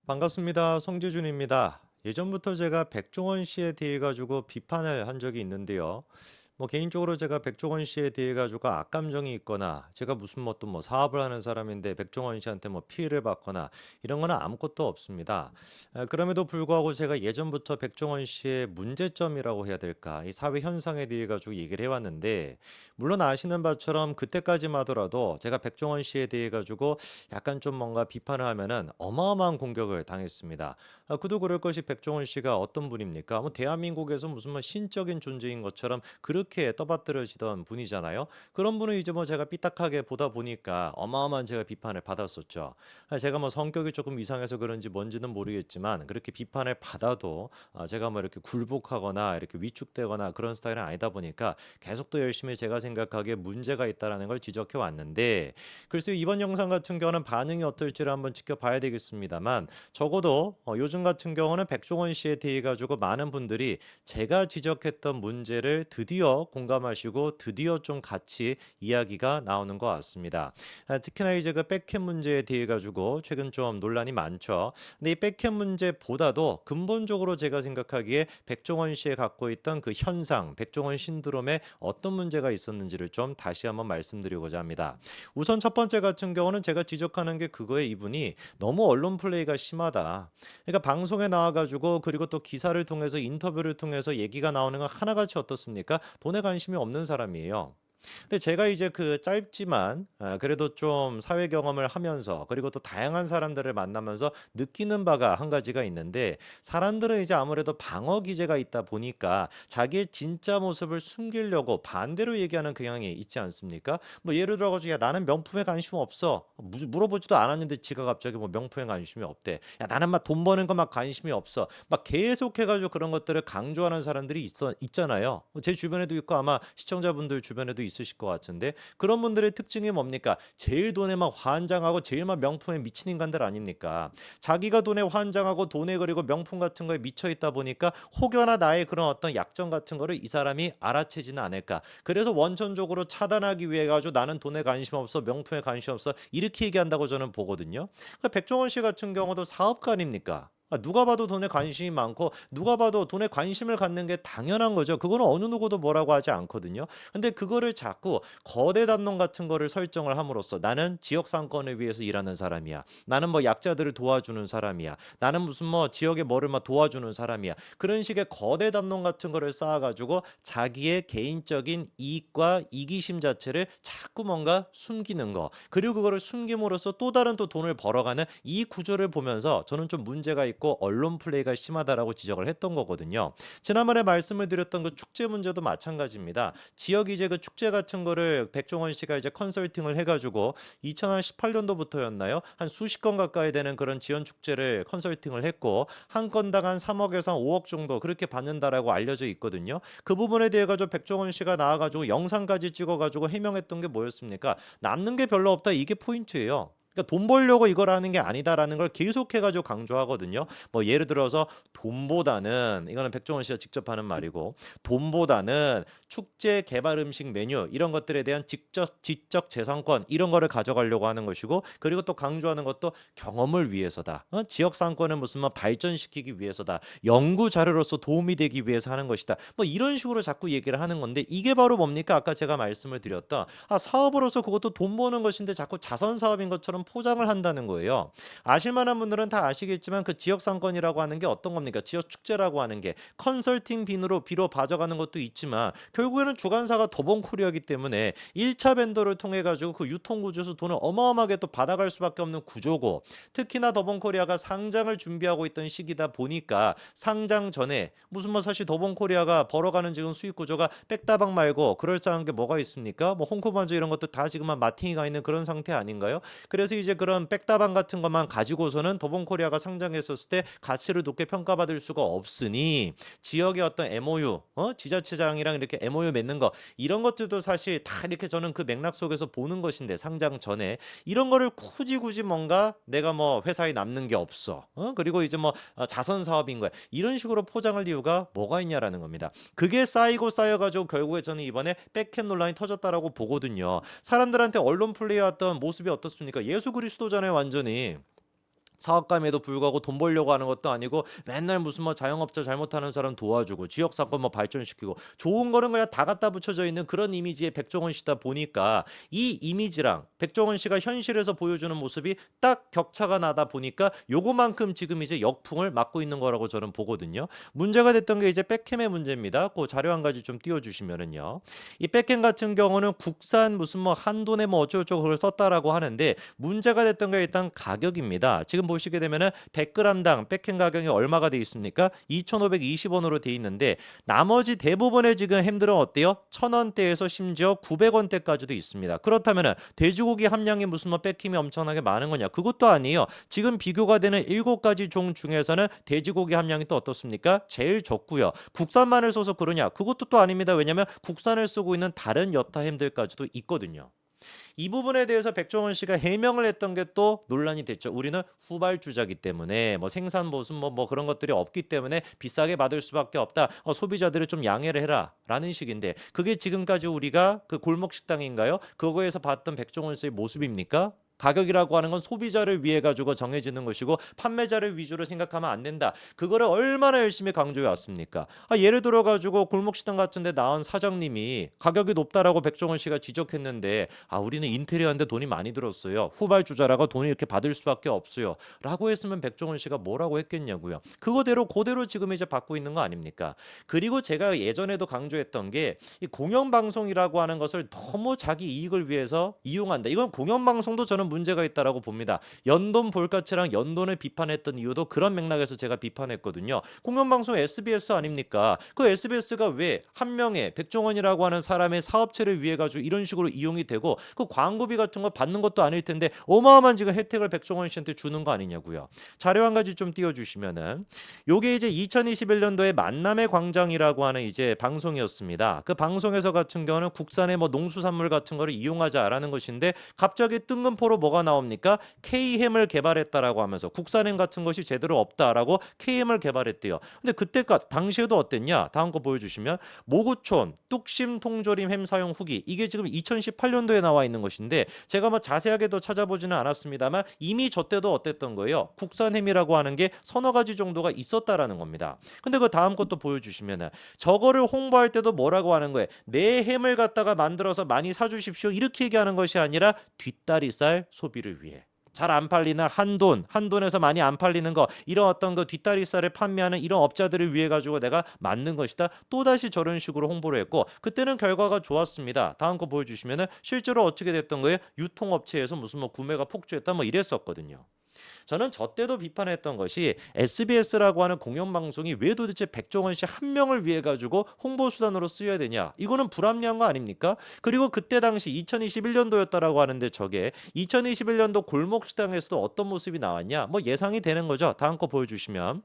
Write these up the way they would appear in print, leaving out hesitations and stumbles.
반갑습니다. 성재준입니다. 예전부터 제가 백종원 씨에 대해 가지고 비판을 한 적이 있는데요. 개인적으로 제가 백종원 씨에 대해 가지고 악감정이 있거나 제가 무슨 어떤 사업을 하는 사람인데 백종원 씨한테 피해를 받거나 이런 거는 아무것도 없습니다. 그럼에도 불구하고 제가 예전부터 백종원 씨의 문제점이라고 해야 될까? 이 사회 현상에 대해 가지고 얘기를 해왔는데 물론 아시는 바처럼 그때까지만 하더라도 제가 백종원 씨에 대해 가지고 약간 좀 뭔가 비판을 하면은 어마어마한 공격을 당했습니다. 그도 그럴 것이 백종원 씨가 어떤 분입니까? 대한민국에서 무슨 신적인 존재인 것처럼 그렇게 떠받들어지던 분이잖아요. 그런 분을 이제 제가 삐딱하게 보다 보니까 어마어마한 제가 비판을 받았었죠. 제가 성격이 조금 이상해서 그런지 뭔지는 모르겠지만 그렇게 비판을 받아도 제가 이렇게 굴복하거나 이렇게 위축되거나 그런 스타일은 아니다 보니까 계속 또 열심히 제가 생각하기에 문제가 있다라는 걸 지적해 왔는데 글쎄요, 이번 영상 같은 경우는 반응이 어떨지를 한번 지켜봐야 되겠습니다만 적어도 요즘 같은 경우는 백종원 씨에 대해 가지고 많은 분들이 제가 지적했던 문제를 드디어 공감하시고 드디어 좀 같이 이야기가 나오는 것 같습니다. 특히나 이제 그 백캠 문제에 대해 가지고 최근 좀 논란이 많죠. 근데 이 백캠 문제보다도 근본적으로 제가 생각하기에 백종원 씨에 갖고 있던 그 현상, 백종원 신드롬에 어떤 문제가 있었는지를 좀 다시 한번 말씀드리고자 합니다. 우선 첫 번째 같은 경우는 제가 지적하는 게 그거에 이분이 너무 언론 플레이가 심하다. 그러니까 방송에 나와가지고 그리고 또 기사를 통해서 인터뷰를 통해서 얘기가 나오는 건 하나같이 어떻습니까? 돈에 관심이 없는 사람이에요. 근데 제가 이제 그 짧지만 그래도 좀 사회 경험을 하면서 그리고 또 다양한 사람들을 만나면서 느끼는 바가 한 가지가 있는데 사람들은 이제 아무래도 방어 기제가 있다 보니까 자기의 진짜 모습을 숨기려고 반대로 얘기하는 경향이 있지 않습니까? 예를 들어 가지고 야 나는 명품에 관심 없어. 물어보지도 않았는데 지가 갑자기 명품에 관심이 없대. 야 나는 막 돈 버는 거 막 관심이 없어. 막 계속해 가지고 그런 것들을 강조하는 사람들이 있잖아요. 제 주변에도 있고 아마 시청자분들 주변에도 있으실 것 같은데 그런 분들의 특징이 뭡니까? 제일 돈에 막 환장하고 제일 막 명품에 미친 인간들 아닙니까? 자기가 돈에 환장하고 돈에 그리고 명품 같은 거에 미쳐 있다 보니까 혹여나 나의 그런 어떤 약점 같은 거를 이 사람이 알아채지는 않을까. 그래서 원천적으로 차단하기 위해 가지고 나는 돈에 관심 없어, 명품에 관심 없어 이렇게 얘기한다고 저는 보거든요. 그러니까 백종원 씨 같은 경우도 사업가 아닙니까? 누가 봐도 돈에 관심이 많고 누가 봐도 돈에 관심을 갖는 게 당연한 거죠. 그거는 어느 누구도 뭐라고 하지 않거든요. 근데 그거를 자꾸 거대 담론 같은 거를 설정을 함으로써 나는 지역 상권을 위해서 일하는 사람이야. 나는 약자들을 도와주는 사람이야. 나는 무슨 지역의 뭐를 도와주는 사람이야. 그런 식의 거대 담론 같은 거를 쌓아가지고 자기의 개인적인 이익과 이기심 자체를 자꾸 뭔가 숨기는 거. 그리고 그거를 숨김으로써 또 다른 또 돈을 벌어가는 이 구조를 보면서 저는 좀 문제가 있고 언론 플레이가 심하다라고 지적을 했던 거거든요. 지난번에 말씀을 드렸던 그 축제 문제도 마찬가지입니다. 지역 이제 그 축제 같은 거를 백종원 씨가 이제 컨설팅을 해가지고 2018년도부터였나요? 한 수십 건 가까이 되는 그런 지연 축제를 컨설팅을 했고 한 건당 한 3억에서 5억 정도 그렇게 받는다라고 알려져 있거든요. 그 부분에 대해 가지고 백종원 씨가 나와가지고 영상까지 찍어가지고 해명했던 게 뭐였습니까? 남는 게 별로 없다 이게 포인트예요. 그러니까 돈 벌려고 이걸 하는 게 아니다라는 걸 계속해 가지고 강조하거든요. 예를 들어서 돈보다는 이거는 백종원 씨가 직접 하는 말이고 돈보다는 축제 개발 음식 메뉴 이런 것들에 대한 직접 지적 재산권 이런 거를 가져가려고 하는 것이고 그리고 또 강조하는 것도 경험을 위해서다. 지역 상권을 무슨 발전시키기 위해서다. 연구 자료로서 도움이 되기 위해서 하는 것이다. 이런 식으로 자꾸 얘기를 하는 건데 이게 바로 뭡니까? 아까 제가 말씀을 드렸던 사업으로서 그것도 돈 버는 것인데 자꾸 자선 사업인 것처럼 포장을 한다는 거예요. 아실 만한 분들은 다 아시겠지만 그 지역 상권이라고 하는 게 어떤 겁니까? 지역 축제라고 하는 게 컨설팅 비로 봐져가는 것도 있지만 결국에는 주관사가 더본코리아이기 때문에 1차 벤더를 통해 가지고 그 유통 구조에서 돈을 어마어마하게 또 받아갈 수밖에 없는 구조고 특히나 더본코리아가 상장을 준비하고 있던 시기다 보니까 상장 전에 무슨 사실 더본코리아가 벌어가는 지금 수익 구조가 백다방 말고 그럴싸한 게 뭐가 있습니까? 홍코반주 이런 것도 다 지금 마팅이 가 있는 그런 상태 아닌가요? 그래서 이제 그런 백다방 같은 것만 가지고서는 더본코리아가 상장했었을 때 가치를 높게 평가받을 수가 없으니 지역의 어떤 MOU, 지자체장이랑 이렇게 MOU 맺는 거 이런 것들도 사실 다 이렇게 저는 그 맥락 속에서 보는 것인데 상장 전에 이런 거를 굳이 뭔가 내가 회사에 남는 게 없어. 그리고 이제 자선 사업인 거야. 이런 식으로 포장할 이유가 뭐가 있냐라는 겁니다. 그게 쌓이고 쌓여가지고 결국에 저는 이번에 백캠 논란이 터졌다라고 보거든요. 사람들한테 언론 플레이했던 모습이 어떻습니까? 예수 그리스도잖아요, 완전히. 사업감에도 불구하고 돈 벌려고 하는 것도 아니고 맨날 무슨 뭐 자영업자 잘못하는 사람 도와주고 지역 사건 뭐 발전시키고 좋은 거는 그냥 다 갖다 붙여져 있는 그런 이미지의 백종원 씨다 보니까 이 이미지랑 백종원 씨가 현실에서 보여주는 모습이 딱 격차가 나다 보니까 요거만큼 지금 이제 역풍을 맞고 있는 거라고 저는 보거든요. 문제가 됐던 게 이제 백캠의 문제입니다. 그 자료 한 가지 좀 띄워주시면은요. 이 백캠 같은 경우는 국산 무슨 뭐 한돈에 뭐 어쩌고저쩌고 그걸 썼다라고 하는데 문제가 됐던 게 일단 가격입니다. 지금 보시게 되면은 100g당 백캠 가격이 얼마가 돼 있습니까? 2,520원으로 돼 있는데 나머지 대부분의 지금 햄들은 어때요? 1,000원대에서 심지어 900원대까지도 있습니다. 그렇다면은 돼지고기 함량이 무슨 뭐 백캠이 엄청나게 많은 거냐? 그것도 아니에요. 지금 비교가 되는 7가지 종 중에서는 돼지고기 함량이 또 어떻습니까? 제일 적고요. 국산만을 써서 그러냐? 그것도 또 아닙니다. 왜냐면 국산을 쓰고 있는 다른 여타 햄들까지도 있거든요. 이 부분에 대해서 백종원 씨가 해명을 했던 게 또 논란이 됐죠. 우리는 후발주자기 때문에 뭐 생산 모습 뭐 그런 것들이 없기 때문에 비싸게 받을 수밖에 없다. 소비자들을 좀 양해를 해라라는 식인데 그게 지금까지 우리가 그 골목 식당인가요? 그거에서 봤던 백종원 씨의 모습입니까? 가격이라고 하는 건 소비자를 위해 가지고 정해지는 것이고 판매자를 위주로 생각하면 안 된다. 그거를 얼마나 열심히 강조해 왔습니까? 예를 들어 가지고 골목식당 같은 데 나온 사장님이 가격이 높다라고 백종원 씨가 지적했는데 우리는 인테리어인데 돈이 많이 들었어요. 후발주자라고 돈이 이렇게 받을 수밖에 없어요. 라고 했으면 백종원 씨가 뭐라고 했겠냐고요. 그거대로 지금 이제 받고 있는 거 아닙니까? 그리고 제가 예전에도 강조했던 게 이 공영방송이라고 하는 것을 너무 자기 이익을 위해서 이용한다. 이건 공영방송도 저는 문제가 있다라고 봅니다. 연돈 볼까치랑 연돈을 비판했던 이유도 그런 맥락에서 제가 비판했거든요. 공영방송 SBS 아닙니까? 그 SBS가 왜 한 명의 백종원이라고 하는 사람의 사업체를 위해 가지고 이런 식으로 이용이 되고 그 광고비 같은 거 받는 것도 아닐 텐데 어마어마한 지금 혜택을 백종원 씨한테 주는 거 아니냐고요. 자료 한 가지 좀 띄워주시면은 요게 이제 2021년도에 만남의 광장이라고 하는 이제 방송이었습니다. 그 방송에서 같은 경우는 국산의 뭐 농수산물 같은 거를 이용하자라는 것인데 갑자기 뜬금포로 뭐가 나옵니까? K햄을 개발했다라고 하면서 국산햄 같은 것이 제대로 없다라고 K햄을 개발했대요. 근데 그때까 당시에도 어땠냐? 다음 거 보여주시면 모구촌 뚝심 통조림 햄 사용 후기 이게 지금 2018년도에 나와 있는 것인데 제가 뭐 자세하게 더 찾아보지는 않았습니다만 이미 저 때도 어땠던 거예요? 국산 햄이라고 하는 게 서너 가지 정도가 있었다라는 겁니다. 근데 그 다음 것도 보여주시면은 저거를 홍보할 때도 뭐라고 하는 거예요? 내 햄을 갖다가 만들어서 많이 사주십시오 이렇게 얘기하는 것이 아니라 뒷다리살 소비를 위해 잘 안 팔리는 한돈에서 많이 안 팔리는 거 이런 어떤 그 뒷다리살을 판매하는 이런 업자들을 위해 가지고 내가 만든 것이다. 또다시 저런 식으로 홍보를 했고 그때는 결과가 좋았습니다. 다음 거 보여주시면은 실제로 어떻게 됐던 거예요? 유통업체에서 무슨 뭐 구매가 폭주했다 뭐 이랬었거든요. 저는 저 때도 비판했던 것이 SBS라고 하는 공영방송이 왜 도대체 백종원 씨 한 명을 위해 가지고 홍보 수단으로 쓰여야 되냐? 이거는 불합리한 거 아닙니까? 그리고 그때 당시 2021년도였다라고 하는데 저게 2021년도 골목식당에서도 어떤 모습이 나왔냐? 뭐 예상이 되는 거죠. 다음 거 보여주시면.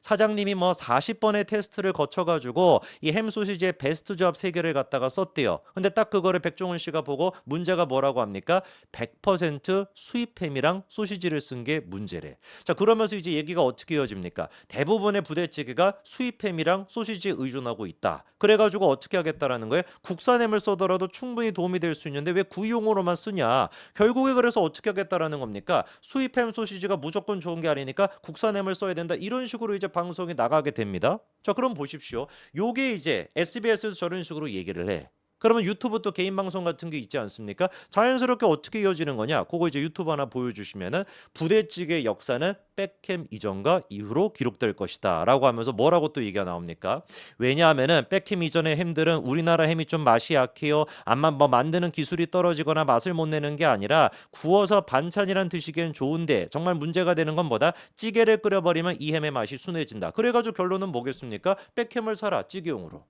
사장님이 뭐 40번의 테스트를 거쳐가지고 이 햄 소시지의 베스트 조합 3개를 갖다가 썼대요. 근데 딱 그거를 백종원 씨가 보고 문제가 뭐라고 합니까? 100% 수입 햄이랑 소시지를 쓴 게 문제래. 자 그러면서 이제 얘기가 어떻게 이어집니까? 대부분의 부대찌개가 수입 햄이랑 소시지에 의존하고 있다. 그래가지고 어떻게 하겠다라는 거예요? 국산 햄을 써더라도 충분히 도움이 될 수 있는데 왜 구이용으로만 쓰냐? 결국에 그래서 어떻게 하겠다라는 겁니까? 수입 햄 소시지가 무조건 좋은 게 아니니까 국산 햄을 써야 된다. 이런 식으로 이제 방송이 나가게 됩니다. 자, 그럼 보십시오. 요게 이제 SBS에서 저런 식으로 얘기를 해. 그러면 유튜브 또 개인 방송 같은 게 있지 않습니까? 자연스럽게 어떻게 이어지는 거냐? 그거 이제 유튜브 하나 보여주시면은 부대찌개 역사는 백햄 이전과 이후로 기록될 것이다라고 하면서 뭐라고 또 얘기가 나옵니까? 왜냐하면은 백햄 이전의 햄들은 우리나라 햄이 좀 맛이 약해요. 암만 뭐 만드는 기술이 떨어지거나 맛을 못 내는 게 아니라 구워서 반찬이란 드시기엔 좋은데 정말 문제가 되는 건 뭐다? 찌개를 끓여버리면 이 햄의 맛이 순해진다. 그래가지고 결론은 뭐겠습니까? 백햄을 사라 찌개용으로.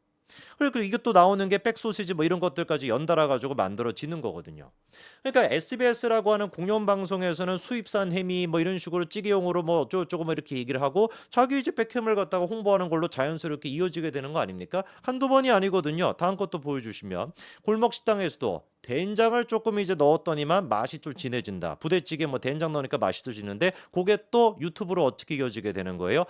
그리고 이게 또 나오는 게 백소시지 뭐 이런 것들까지 연달아 가지고 만들어지는 거거든요. 그러니까 SBS라고 하는 공영 방송에서는 수입산 햄이 뭐 이런 식으로 찌개용으로 뭐 어쩌고저쩌고 뭐 이렇게 얘기를 하고 자기 이제 백햄을 갖다가 홍보하는 걸로 자연스럽게 이어지게 되는 거 아닙니까? 한두 번이 아니거든요. 다음 것도 보여주시면 골목 식당에서도 된장을 조금 이제 넣었더니만 맛이 좀 진해진다. 부대찌개 뭐 된장 넣으니까 맛이 또 지는데 그게 또 유튜브로 어떻게 이어지게 되는 거예요?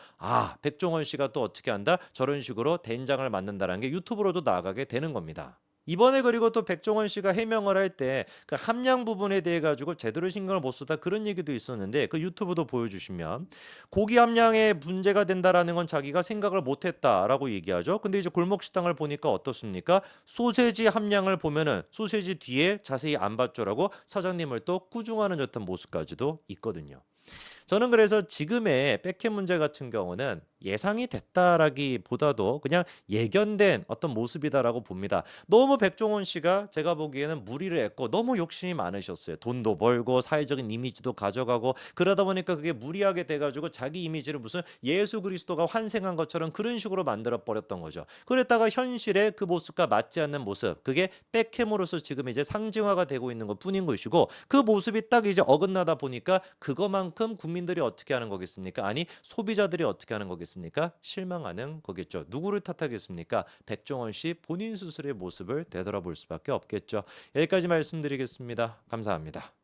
백종원 씨가 또 어떻게 한다? 저런 식으로 된장을 만든다는 게 유튜브로도 나가게 되는 겁니다. 이번에 그리고 또 백종원 씨가 해명을 할 때 그 함량 부분에 대해 가지고 제대로 신경을 못 썼다 그런 얘기도 있었는데 그 유튜브도 보여주시면 고기 함량에 문제가 된다라는 건 자기가 생각을 못 했다라고 얘기하죠. 근데 이제 골목 식당을 보니까 어떻습니까? 소세지 함량을 보면은 소세지 뒤에 자세히 안 봤죠라고 사장님을 또 꾸중하는 듯한 모습까지도 있거든요. 저는 그래서 지금의 백캠 문제 같은 경우는 예상이 됐다라기보다도 그냥 예견된 어떤 모습이다라고 봅니다. 너무 백종원 씨가 제가 보기에는 무리를 했고 너무 욕심이 많으셨어요. 돈도 벌고 사회적인 이미지도 가져가고 그러다 보니까 그게 무리하게 돼가지고 자기 이미지를 무슨 예수 그리스도가 환생한 것처럼 그런 식으로 만들어 버렸던 거죠. 그랬다가 현실에 그 모습과 맞지 않는 모습, 그게 백캠으로서 지금 이제 상징화가 되고 있는 것 뿐인 것이고 그 모습이 딱 이제 어긋나다 보니까 그거만큼 국민들이 어떻게 하는 거겠습니까? 아니 소비자들이 어떻게 하는 거겠습니까? 실망하는 거겠죠. 누구를 탓하겠습니까? 백종원 씨 본인 스스로의 모습을 되돌아볼 수밖에 없겠죠. 여기까지 말씀드리겠습니다. 감사합니다.